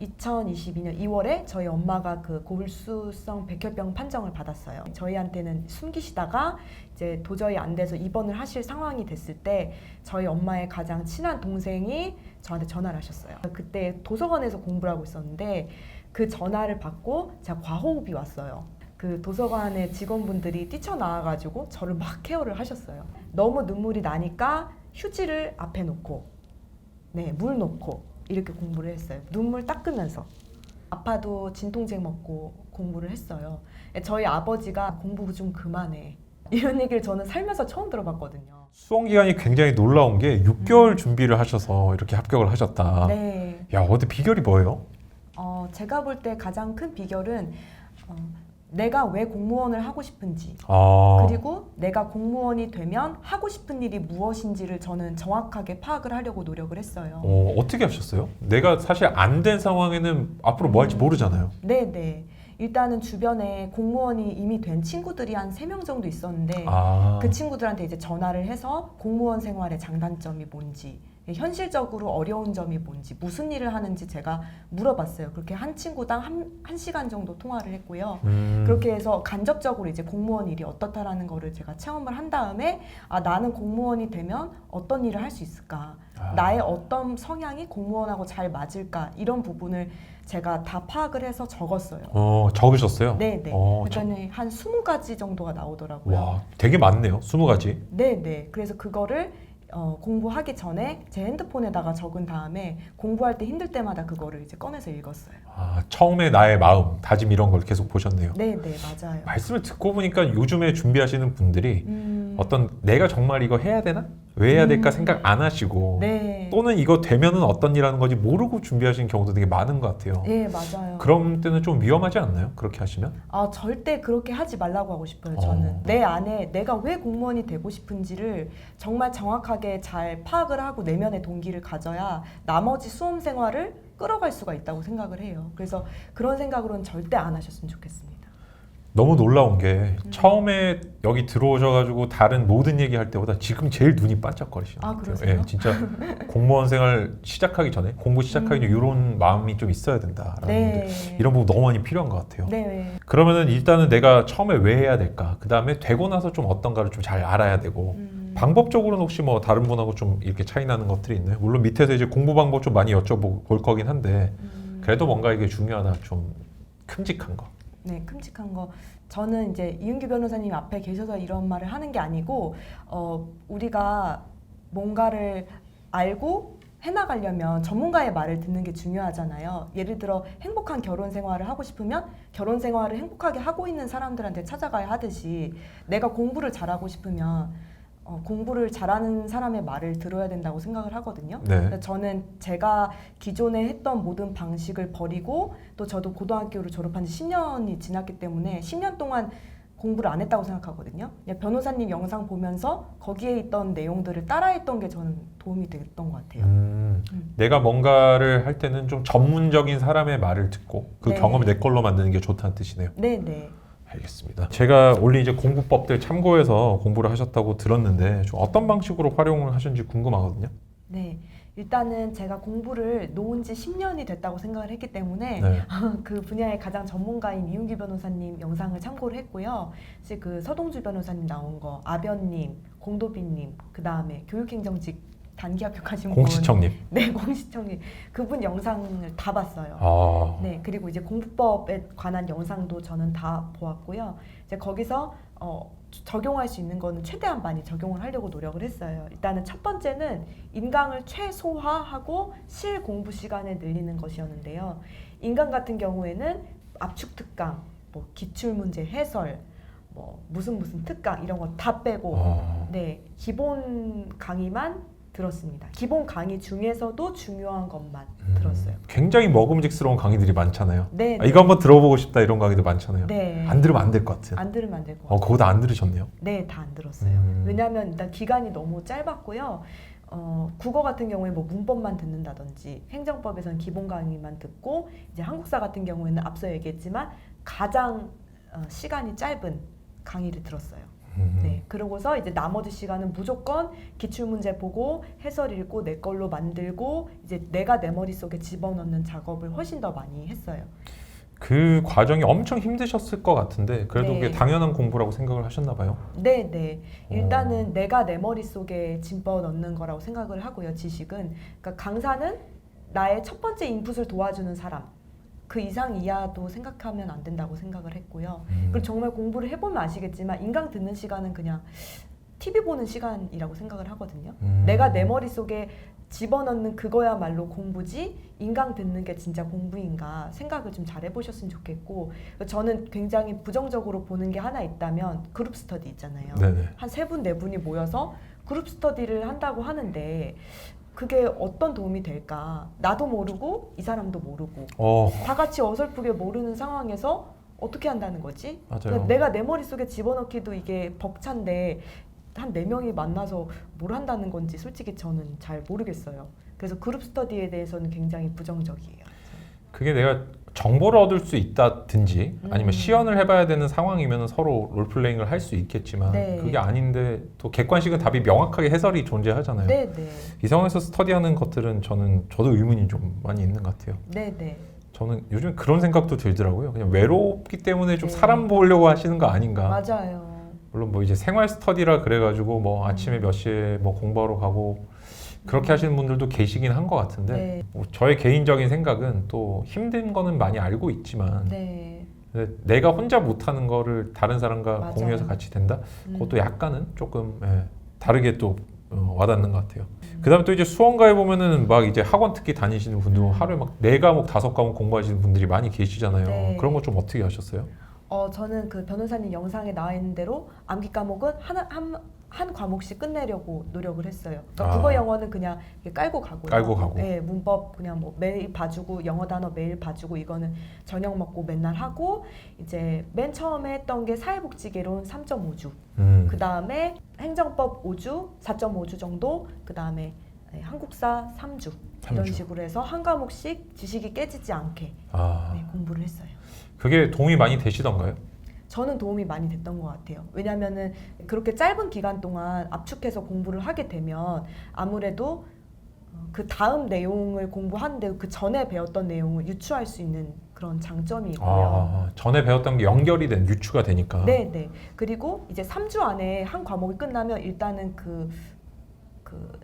2022년 2월에 저희 엄마가 그 고불수성 백혈병 판정을 받았어요. 저희한테는 숨기시다가 이제 도저히 안 돼서 입원을 하실 상황이 됐을 때 저희 엄마의 가장 친한 동생이 저한테 전화를 하셨어요. 그때 도서관에서 공부를 하고 있었는데 그 전화를 받고 제가 과호흡이 왔어요. 그 도서관의 직원분들이 뛰쳐나와가지고 저를 막 케어를 하셨어요. 너무 눈물이 나니까 휴지를 앞에 놓고 물 놓고 이렇게 공부를 했어요. 눈물 닦으면서. 아파도 진통제 먹고 공부를 했어요. 저희 아버지가 공부 좀 그만해 이런 얘기를 저는 살면서 처음 들어봤거든요. 수험 기간이 굉장히 놀라운 게 6개월 준비를 하셔서 이렇게 합격을 하셨다. 네. 야, 어디 비결이 뭐예요? 제가 볼 때 가장 큰 비결은 내가 왜 공무원을 하고 싶은지 그리고 내가 공무원이 되면 하고 싶은 일이 무엇인지를 저는 정확하게 파악을 하려고 노력을 했어요. 어떻게 하셨어요? 내가 사실 안 된 상황에는 앞으로 뭐 할지 모르잖아요. 네네. 일단은 주변에 공무원이 이미 된 친구들이 한 3명 정도 있었는데 그 친구들한테 이제 전화를 해서 공무원 생활의 장단점이 뭔지 현실적으로 어려운 점이 뭔지 무슨 일을 하는지 제가 물어봤어요. 그렇게 한 친구당 한 시간 정도 통화를 했고요. 그렇게 해서 간접적으로 이제 공무원 일이 어떻다라는 거를 제가 체험을 한 다음에 나는 공무원이 되면 어떤 일을 할 수 있을까? 나의 어떤 성향이 공무원하고 잘 맞을까? 이런 부분을 제가 다 파악을 해서 적었어요. 적으셨어요? 네네. 그랬더니 한 20가지 정도가 나오더라고요. 와, 되게 많네요. 20가지. 네네. 그래서 그거를 공부하기 전에 제 핸드폰에다가 적은 다음에 공부할 때 힘들 때마다 그거를 이제 꺼내서 읽었어요. 처음에 나의 마음, 다짐 이런 걸 계속 보셨네요. 네네, 맞아요. 말씀을 듣고 보니까 요즘에 준비하시는 분들이 어떤 내가 정말 이거 해야 되나? 왜 해야 될까 생각 안 하시고 네. 또는 이거 되면은 어떤 일 하는 건지 모르고 준비하시는 경우도 되게 많은 것 같아요. 네, 맞아요. 그런 때는 좀 위험하지 않나요? 그렇게 하시면? 절대 그렇게 하지 말라고 하고 싶어요, 저는. 내 안에 내가 왜 공무원이 되고 싶은지를 정말 정확하게 잘 파악을 하고 내면의 동기를 가져야 나머지 수험 생활을 끌어갈 수가 있다고 생각을 해요. 그래서 그런 생각으로는 절대 안 하셨으면 좋겠습니다. 너무 놀라운 게 처음에 여기 들어오셔가지고 다른 모든 얘기할 때보다 지금 제일 눈이 반짝거리시는 것 같아요. 그러세요? 예, 진짜 공무원 생활 시작하기 전에 공부 시작하기 전에 이런 마음이 좀 있어야 된다라는 이런 부분 너무 많이 필요한 것 같아요. 네. 그러면은 일단은 내가 처음에 왜 해야 될까? 그 다음에 되고 나서 좀 어떤가를 좀 잘 알아야 되고 방법적으로는 혹시 뭐 다른 분하고 좀 이렇게 차이 나는 것들이 있나요? 물론 밑에서 이제 공부 방법 좀 많이 여쭤볼 거긴 한데 그래도 뭔가 이게 중요하다 좀 큼직한 거. 네, 큼직한 거. 저는 이제 이은규 변호사님 앞에 계셔서 이런 말을 하는 게 아니고 우리가 뭔가를 알고 해나가려면 전문가의 말을 듣는 게 중요하잖아요. 예를 들어 행복한 결혼 생활을 하고 싶으면 결혼 생활을 행복하게 하고 있는 사람들한테 찾아가야 하듯이 내가 공부를 잘하고 싶으면 공부를 잘하는 사람의 말을 들어야 된다고 생각을 하거든요. 네. 저는 제가 기존에 했던 모든 방식을 버리고 또 저도 고등학교를 졸업한 지 10년이 지났기 때문에 10년 동안 공부를 안 했다고 생각하거든요. 그냥 변호사님 영상 보면서 거기에 있던 내용들을 따라했던 게 저는 도움이 됐던 것 같아요. 내가 뭔가를 할 때는 좀 전문적인 사람의 말을 듣고 그 경험을 내 걸로 만드는 게 좋다는 뜻이네요. 네네. 알겠습니다. 제가 올린 이제 공부법들 참고해서 공부를 하셨다고 들었는데 좀 어떤 방식으로 활용을 하셨는지 궁금하거든요. 네. 일단은 제가 공부를 놓은 지 10년이 됐다고 생각을 했기 때문에 그 분야의 가장 전문가인 이은규 변호사님 영상을 참고를 했고요. 이제 그 서동주 변호사님 나온 거, 아변님, 공도빈님, 그 다음에 교육행정직 단기 합격하신 분, 공시청님. 네, 공시청님 그분 영상을 다 봤어요. 네, 그리고 이제 공부법에 관한 영상도 저는 다 보았고요. 이제 거기서 적용할 수 있는 거는 최대한 많이 적용을 하려고 노력을 했어요. 일단은 첫 번째는 인강을 최소화하고 실 공부 시간을 늘리는 것이었는데요. 인강 같은 경우에는 압축 특강, 뭐 기출 문제 해설, 뭐 무슨 특강 이런 거 다 빼고 네, 기본 강의만 들었습니다. 기본 강의 중에서도 중요한 것만 들었어요. 굉장히 먹음직스러운 강의들이 많잖아요. 네. 이거 한번 들어보고 싶다 이런 강의도 많잖아요. 네. 안 들으면 안 될 것 같은. 안 들으면 안 될 것 같아요. 그거 다 안 들으셨네요. 네, 다 안 들었어요. 왜냐하면 일단 기간이 너무 짧았고요. 국어 같은 경우에 뭐 문법만 듣는다든지 행정법에서는 기본 강의만 듣고 이제 한국사 같은 경우에는 앞서 얘기했지만 가장 시간이 짧은 강의를 들었어요. 네, 그러고서 이제 나머지 시간은 무조건 기출문제 보고 해설 읽고 내 걸로 만들고 이제 내가 내 머릿속에 집어넣는 작업을 훨씬 더 많이 했어요. 그 과정이 엄청 힘드셨을 것 같은데 그래도 네. 그게 당연한 공부라고 생각을 하셨나 봐요. 네, 네. 일단은 내가 내 머릿속에 집어넣는 거라고 생각을 하고요, 지식은. 그러니까 강사는 나의 첫 번째 인풋을 도와주는 사람. 그 이상 이하도 생각하면 안 된다고 생각을 했고요. 그리고 정말 공부를 해보면 아시겠지만 인강 듣는 시간은 그냥 TV 보는 시간이라고 생각을 하거든요. 내가 내 머릿속에 집어넣는 그거야말로 공부지 인강 듣는 게 진짜 공부인가 생각을 좀 잘 해보셨으면 좋겠고, 저는 굉장히 부정적으로 보는 게 하나 있다면 그룹 스터디 있잖아요. 네네. 한 3분, 4분이 모여서 그룹 스터디를 한다고 하는데 그게 어떤 도움이 될까? 나도 모르고 이 사람도 모르고 다 같이 어설프게 모르는 상황에서 어떻게 한다는 거지? 맞아요. 그러니까 내가 내 머릿속에 집어넣기도 이게 벅찬데 한 4명이 만나서 뭘 한다는 건지 솔직히 저는 잘 모르겠어요. 그래서 그룹 스터디에 대해서는 굉장히 부정적이에요. 그게 내가 정보를 얻을 수 있다든지 아니면 시연을 해봐야 되는 상황이면 서로 롤플레잉을 할 수 있겠지만 네. 그게 아닌데 또 객관식은 답이 명확하게 해설이 존재하잖아요. 네, 네. 이 상황에서 스터디하는 것들은 저도 의문이 좀 많이 있는 것 같아요. 네, 네. 저는 요즘 그런 생각도 들더라고요. 그냥 외롭기 때문에 좀 네. 사람 보려고 하시는 거 아닌가. 맞아요. 물론 뭐 이제 생활 스터디라 그래가지고 뭐 아침에 몇 시에 뭐 공부하러 가고 그렇게 하시는 분들도 계시긴 한 것 같은데 네. 뭐 저의 개인적인 생각은 또 힘든 거는 많이 알고 있지만 네. 근데 내가 혼자 못하는 거를 다른 사람과 맞아요. 공유해서 같이 된다? 그것도 약간은 조금 다르게 또 와닿는 것 같아요. 그다음에 또 이제 수험가에 보면은 막 이제 학원 특기 다니시는 분들 하루에 막 4과목 5과목 공부하시는 분들이 많이 계시잖아요. 네. 그런 거 좀 어떻게 하셨어요? 저는 그 변호사님 영상에 나와 있는 대로 암기 과목은 한 과목씩 끝내려고 노력을 했어요. 그러니까 국어 영어는 그냥 이렇게 깔고 가고요. 깔고 가고. 네, 문법 그냥 뭐 매일 봐주고 영어 단어 매일 봐주고 이거는 저녁 먹고 맨날 하고 이제 맨 처음에 했던 게 사회복지개론 3.5주. 그 다음에 행정법 5주, 4.5주 정도. 그 다음에 한국사 3주. 이런 3주. 식으로 해서 한 과목씩 지식이 깨지지 않게 공부를 했어요. 그게 도움이 많이 되시던가요? 저는 도움이 많이 됐던 것 같아요. 왜냐하면은 그렇게 짧은 기간 동안 압축해서 공부를 하게 되면 아무래도 그 다음 내용을 공부하는데 그 전에 배웠던 내용을 유추할 수 있는 그런 장점이 있고요. 전에 배웠던 게 연결이 된 유추가 되니까. 네, 네. 그리고 이제 3주 안에 한 과목이 끝나면 일단은 그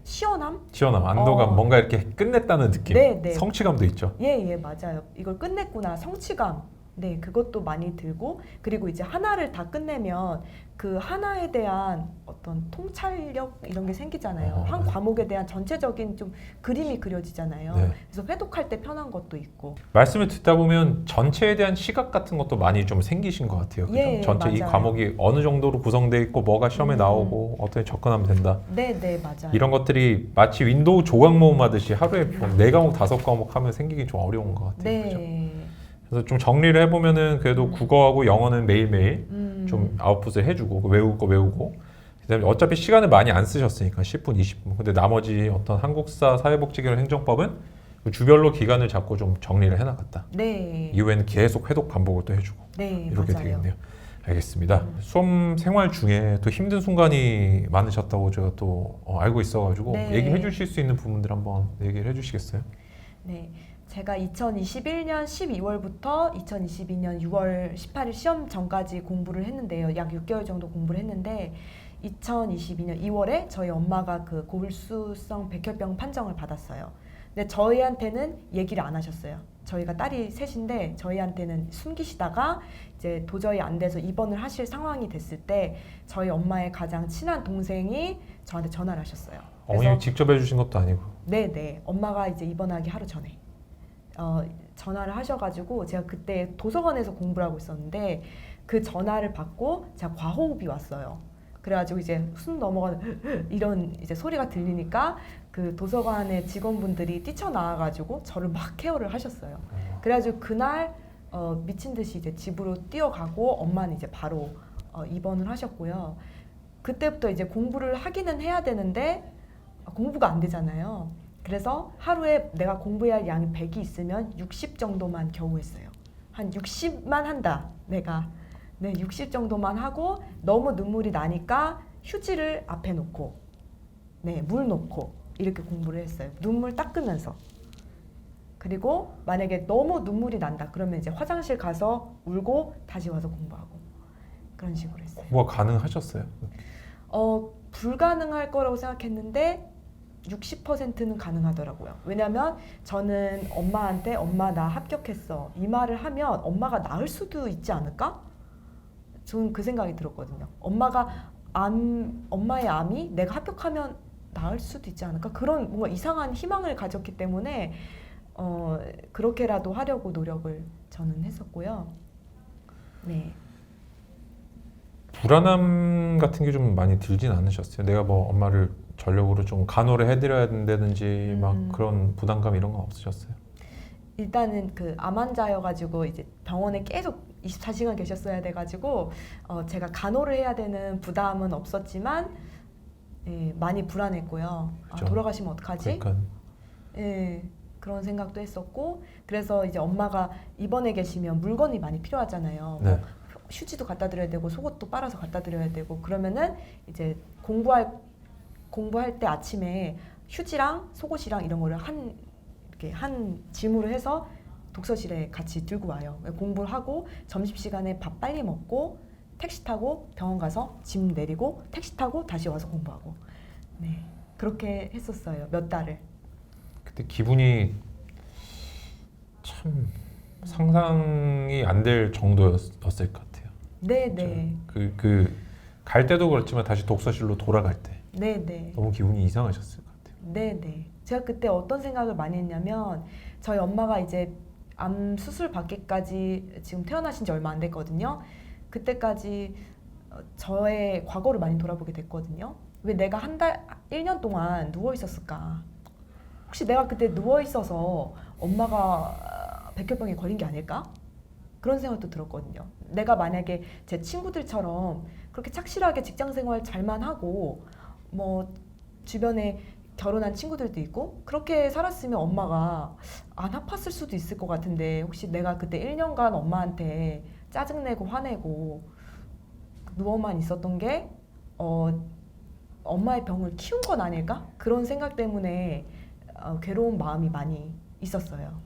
시원함? 안도감, 뭔가 이렇게 끝냈다는 느낌, 네, 네. 성취감도 있죠. 예, 맞아요. 이걸 끝냈구나, 성취감. 네, 그것도 많이 들고, 그리고 이제 하나를 다 끝내면 그 하나에 대한 어떤 통찰력 이런 게 생기잖아요. 한 과목에 대한 전체적인 좀 그림이 그려지잖아요. 네. 그래서 회독할 때 편한 것도 있고. 말씀을 듣다 보면 전체에 대한 시각 같은 것도 많이 좀 생기신 것 같아요. 그죠? 예, 전체 이 맞아요. 과목이 어느 정도로 구성되어 있고 뭐가 시험에 나오고 어떻게 접근하면 된다. 네, 맞아요. 이런 것들이 마치 윈도우 조각 모음 하듯이 하루에 뭐 4과목, 5과목 하면 생기기 좀 어려운 것 같아요. 네. 그죠? 그래서 좀 정리를 해보면은 그래도 국어하고 영어는 매일매일 좀 아웃풋을 해주고 외우고 거 외우고 그다음에 어차피 시간을 많이 안 쓰셨으니까 10분, 20분. 근데 나머지 어떤 한국사, 사회복지개론, 행정법은 주별로 기간을 잡고 좀 정리를 해나갔다. 네. 이후에는 계속 회독 반복을 또 해주고 네, 이렇게 맞아요. 되겠네요. 알겠습니다. 수험 생활 중에 또 힘든 순간이 많으셨다고 제가 또 알고 있어가지고 네. 얘기해 주실 수 있는 부분들 한번 얘기를 해주시겠어요? 네. 제가 2021년 12월부터 2022년 6월 18일 시험 전까지 공부를 했는데요. 약 6개월 정도 공부를 했는데 2022년 2월에 저희 엄마가 그 고불수성 백혈병 판정을 받았어요. 근데 저희한테는 얘기를 안 하셨어요. 저희가 딸이 셋인데 저희한테는 숨기시다가 이제 도저히 안 돼서 입원을 하실 상황이 됐을 때 저희 엄마의 가장 친한 동생이 저한테 전화를 하셨어요. 어머님이 직접 해주신 것도 아니고. 네. 엄마가 이제 입원하기 하루 전에 전화를 하셔가지고 제가 그때 도서관에서 공부를 하고 있었는데 그 전화를 받고 제가 과호흡이 왔어요. 그래가지고 이제 숨 넘어가는 이런 이제 소리가 들리니까 그 도서관의 직원분들이 뛰쳐나와가지고 저를 막 케어를 하셨어요. 그래가지고 그날 미친 듯이 이제 집으로 뛰어가고 엄마는 이제 바로 입원을 하셨고요. 그때부터 이제 공부를 하기는 해야 되는데 공부가 안 되잖아요. 그래서 하루에 내가 공부해야 할 양이 100이 있으면 60 정도만 겨우 했어요. 한 60만 한다 내가. 네, 60 정도만 하고 너무 눈물이 나니까 휴지를 앞에 놓고 네, 물 놓고 이렇게 공부를 했어요. 눈물 닦으면서. 그리고 만약에 너무 눈물이 난다 그러면 이제 화장실 가서 울고 다시 와서 공부하고 그런 식으로 했어요. 공부가 가능하셨어요? 불가능할 거라고 생각했는데 60%는 가능하더라고요. 왜냐면 저는 엄마한테 엄마 나 합격했어 이 말을 하면 엄마가 나을 수도 있지 않을까? 저는 그 생각이 들었거든요. 엄마의 암이 내가 합격하면 나을 수도 있지 않을까? 그런 뭔가 이상한 희망을 가졌기 때문에 그렇게라도 하려고 노력을 저는 했었고요. 네. 불안함 같은 게 좀 많이 들진 않으셨어요? 내가 뭐 엄마를 전력으로 좀 간호를 해드려야 된다든지 막 그런 부담감 이런 건 없으셨어요? 일단은 그 암 환자여가지고 이제 병원에 계속 24시간 계셨어야 돼가지고 제가 간호를 해야 되는 부담은 없었지만 예, 많이 불안했고요. 그렇죠. 돌아가시면 어떡하지? 그러니까 예, 그런 생각도 했었고 그래서 이제 엄마가 입원해 계시면 물건이 많이 필요하잖아요. 네. 뭐 휴지도 갖다 드려야 되고 속옷도 빨아서 갖다 드려야 되고 그러면은 이제 공부할 때 아침에 휴지랑 속옷이랑 이런 거를 이렇게 한 짐으로 해서 독서실에 같이 들고 와요. 공부를 하고 점심시간에 밥 빨리 먹고 택시 타고 병원 가서 짐 내리고 택시 타고 다시 와서 공부하고 네 그렇게 했었어요. 몇 달을. 그때 기분이 참 상상이 안 될 정도였을 것 같아요. 네네. 갈 때도 그렇지만 다시 독서실로 돌아갈 때 네네. 너무 기분이 이상하셨을 것 같아요. 네네. 제가 그때 어떤 생각을 많이 했냐면 저희 엄마가 이제 암 수술 받기까지 지금 태어나신 지 얼마 안 됐거든요. 그때까지 저의 과거를 많이 돌아보게 됐거든요. 왜 내가 1년 동안 누워 있었을까? 혹시 내가 그때 누워 있어서 엄마가 백혈병에 걸린 게 아닐까? 그런 생각도 들었거든요. 내가 만약에 제 친구들처럼 그렇게 착실하게 직장 생활 잘만 하고 뭐 주변에 결혼한 친구들도 있고 그렇게 살았으면 엄마가 안 아팠을 수도 있을 것 같은데 혹시 내가 그때 1년간 엄마한테 짜증내고 화내고 누워만 있었던 게 엄마의 병을 키운 건 아닐까? 그런 생각 때문에 괴로운 마음이 많이 있었어요.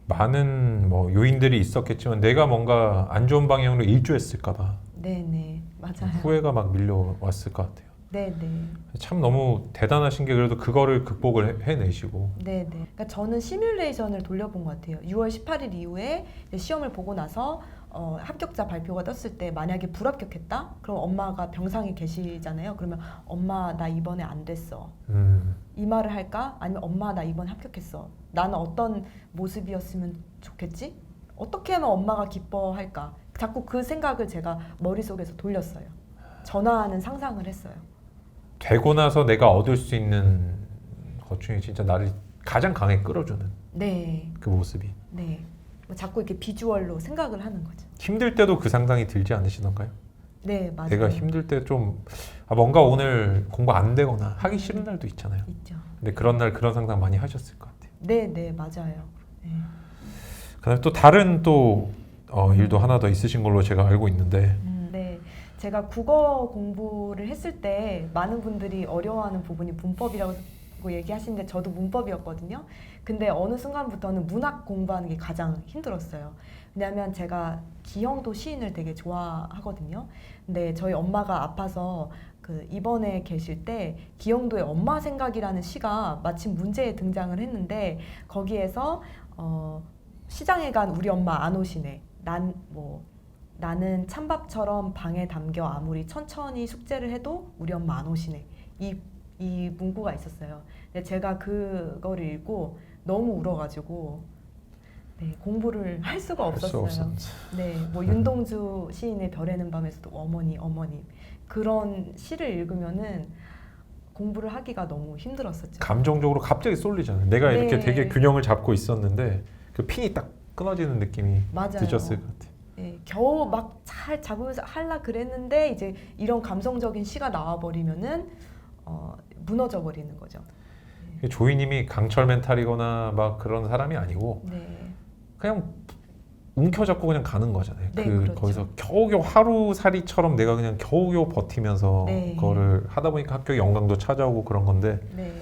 많은 뭐 요인들이 있었겠지만 내가 뭔가 안 좋은 방향으로 일조했을까봐 네네 맞아요. 후회가 막 밀려왔을 것 같아요. 네네. 참 너무 대단하신 게 그래도 그거를 극복을 해내시고. 네네. 그러니까 저는 시뮬레이션을 돌려본 것 같아요. 6월 18일 이후에 이제 시험을 보고 나서 합격자 발표가 떴을 때 만약에 불합격했다? 그럼 엄마가 병상에 계시잖아요. 그러면 엄마 나 이번에 안 됐어. 이 말을 할까? 아니면 엄마 나 이번에 합격했어. 나는 어떤 모습이었으면 좋겠지? 어떻게 하면 엄마가 기뻐할까? 자꾸 그 생각을 제가 머릿속에서 돌렸어요. 전화하는 상상을 했어요. 되고 나서 내가 얻을 수 있는 것 중에 진짜 나를 가장 강하게 끌어주는 네. 그 모습이. 네. 자꾸 이렇게 비주얼로 생각을 하는 거죠. 힘들 때도 그 상상이 들지 않으시던가요? 네, 맞아요. 내가 힘들 때 좀 뭔가 오늘 공부 안 되거나 하기 싫은 날도 있잖아요. 있죠. 근데 그런 날 그런 상상 많이 하셨을 것 같아요. 네, 네, 맞아요. 네. 그다음에 또 다른 일도 하나 더 있으신 걸로 제가 알고 있는데 네. 제가 국어 공부를 했을 때 많은 분들이 어려워하는 부분이 문법이라고 얘기하시는데 저도 문법이었거든요. 근데 어느 순간부터는 문학 공부하는 게 가장 힘들었어요. 왜냐하면 제가 기영도 시인을 되게 좋아하거든요. 근데 저희 엄마가 아파서 그 입원해 계실 때 기영도의 엄마 생각이라는 시가 마침 문제에 등장을 했는데 거기에서 시장에 간 우리 엄마 안 오시네. 나는 찬밥처럼 방에 담겨 아무리 천천히 숙제를 해도 우리 엄마 안 오시네. 이 문구가 있었어요. 근데 제가 그거를 읽고 너무 울어가지고 네, 공부를 할 수가 없었어요. 네, 뭐 윤동주 시인의 별에는 밤에서도 어머니 그런 시를 읽으면은 공부를 하기가 너무 힘들었었죠. 감정적으로 갑자기 쏠리잖아요. 내가 네. 이렇게 되게 균형을 잡고 있었는데 그 핀이 딱 끊어지는 느낌이 맞아요. 드셨을 것 같아요. 네, 겨우 막 잘 잡으면서 하려 그랬는데 이제 이런 감성적인 시가 나와버리면은 무너져 버리는 거죠. 조이님이 강철 멘탈이거나 막 그런 사람이 아니고 네, 그냥 움켜잡고 그냥 가는 거잖아요. 네, 그렇죠. 거기서 겨우겨우 하루살이처럼 내가 그냥 겨우겨우 버티면서 네. 그거를 하다 보니까 학교 영광도 찾아오고 그런 건데 네.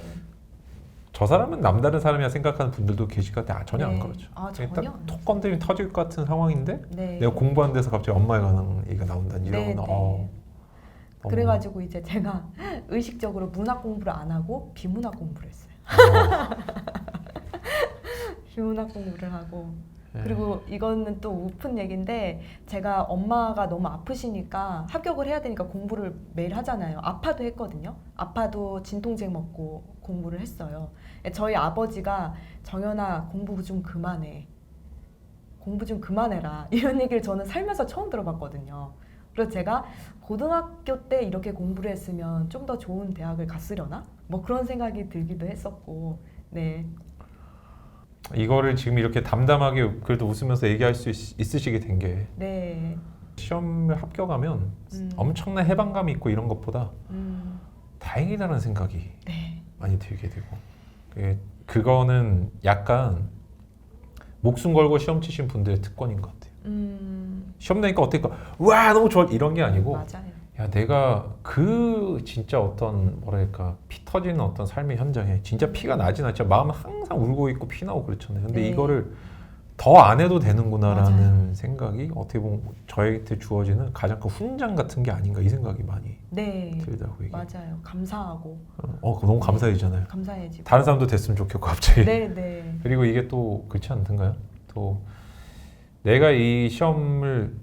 저 사람은 남다른 사람이라 생각하는 분들도 계실 것 같아요. 전혀 안 네. 그렇죠. 아, 그냥 전혀 딱 안 톡 건드리면 터질 것 같은 상황인데 네. 내가 공부하는 데서 갑자기 엄마에 관한 얘기가 나온다니 네, 이러면 네. 너무- 그래가지고 이제 제가 의식적으로 문학 공부를 안 하고 비문학 공부를 했어요. 비문학 공부를 하고 예. 그리고 이거는 또 우픈 얘기인데 제가 엄마가 너무 아프시니까 합격을 해야 되니까 공부를 매일 하잖아요. 아파도 했거든요. 아파도 진통제 먹고 공부를 했어요. 저희 아버지가 정연아 공부 좀 그만해. 공부 좀 그만해라. 이런 얘기를 저는 살면서 처음 들어봤거든요. 그래서 제가 고등학교 때 이렇게 공부를 했으면 좀 더 좋은 대학을 갔으려나? 뭐 그런 생각이 들기도 했었고 네. 이거를 지금 이렇게 담담하게 그래도 웃으면서 얘기할 수 있으시게 된 게 네. 시험을 합격하면 엄청난 해방감이 있고 이런 것보다 다행이다라는 생각이 네. 많이 들게 되고 그거는 약간 목숨 걸고 시험 치신 분들의 특권인 것 같아요. 시험 내니까 어떨까? 와 너무 좋아 이런 게 아니고 맞아요. 야 내가 그 진짜 어떤 뭐랄까 피 터지는 어떤 삶의 현장에 진짜 피가 나진 않죠. 마음은 항상 울고 있고 피 나고 그렇잖아요. 근데 네. 이거를 더 안 해도 되는구나라는 맞아요. 생각이 어떻게 보면 저희한테 주어지는 가장 큰 훈장 같은 게 아닌가 이 생각이 많이 네. 들다고 이게. 맞아요. 감사하고 그거 너무 감사해지잖아요. 감사해지고. 다른 사람도 됐으면 좋겠고 갑자기. 네, 네. 그리고 이게 또 그렇지 않던가요? 또 내가 이 시험을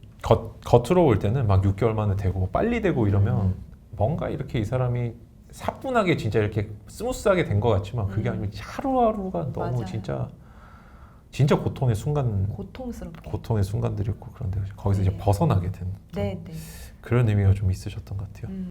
겉으로 올 때는 막 6개월 만에 되고 빨리 되고 이러면 뭔가 이렇게 이 사람이 사뿐하게 진짜 이렇게 스무스하게 된 것 같지만 그게 아니고 하루하루가 너무 맞아요. 진짜 고통의 고통스럽게. 고통의 순간들이었고 그런데 거기서 네. 이제 벗어나게 된 네, 네. 그런 의미가 좀 있으셨던 것 같아요.